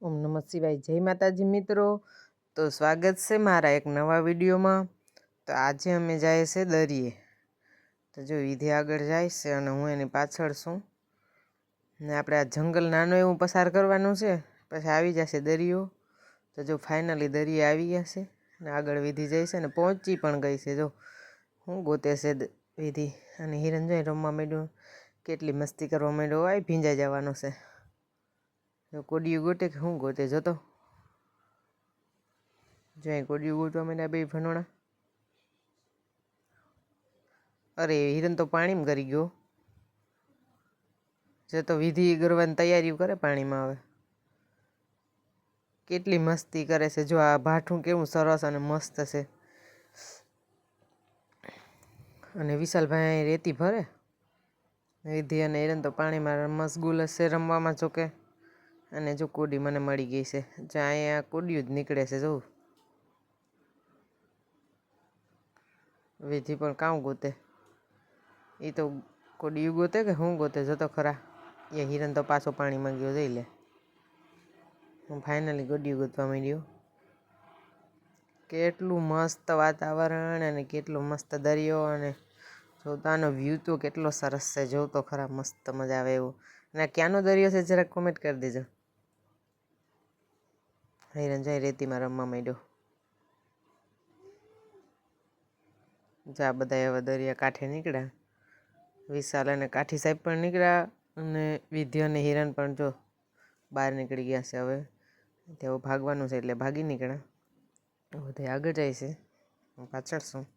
ઓમ નમઃ શિવાય. જય માતાજી મિત્રો. તો સ્વાગત છે મારા એક નવા વિડીયોમાં. તો આજે અમે જાય છે દરિયે. તો જો વિધિ આગળ જાય છે અને હું એની પાછળ છું ને આપણે આ જંગલ નાનું એવું પસાર કરવાનું છે, પછી આવી જશે દરિયો. તો જો ફાઇનલી દરિયે આવી ગયા છે ને આગળ વિધિ જાય છે ને પહોંચી પણ ગઈ છે. જો હું ગોતે છે વિધિ અને હિરણ જોઈ રમવા માંડ્યું, કેટલી મસ્તી કરવા માંડ્યો. આય ભીંજાઈ જવાનો છે. કોડિયું ગોતે કે શું ગોતે જતો જાય. કોડિયું ગોતવા માંડ્યા બે ભનોણા. અરે હિરણ તો પાણીમાં કરી ગયો. જતો વિધિ કરવાની તૈયારી કરે પાણીમાં. હવે કેટલી મસ્તી કરે છે. જો આ ભાઠું કેવું સરસ અને મસ્ત છે. અને વિશાલભાઈ રેતી ભરે. વિધિ અને હિરણ તો પાણીમાં મશગુલ હશે રમવામાં. જોકે અને જો કોડી મને મળી ગઈ છે. જ્યાં અહીંયા કોડિયું જ નીકળે છે. જો વિધિ પણ કામ ગોતે. એ તો કોડિયું ગોતે કે શું ગોતે જતો ખરા. એ હિરણ તો પાછો પાણીમાં ગયો. જઈ લે. હું ફાઇનલી કોડિયું ગોતવા માંડ્યો. કેટલું મસ્ત વાતાવરણ અને કેટલો મસ્ત દરિયો અને જોતાનો વ્યૂ તો કેટલો સરસ છે. જોતો ખરા મસ્ત મજા આવે એવું. અને ક્યાંનો દરિયો છે જરાક કોમેન્ટ કરી દેજો. હિરણ જાય રેતીમાં રમવા માંડ્યો. જા બધા હવે દરિયા કાંઠે નીકળ્યા. વિશાલ અને કાઠી સાહેબ પણ નીકળ્યા અને વિધિ અને હિરણ પણ જો બહાર નીકળી ગયા છે. હવે તેઓ ભાગવાનું છે એટલે ભાગી નીકળ્યા. બધા આગળ જાય છે, હું પાછળ છું.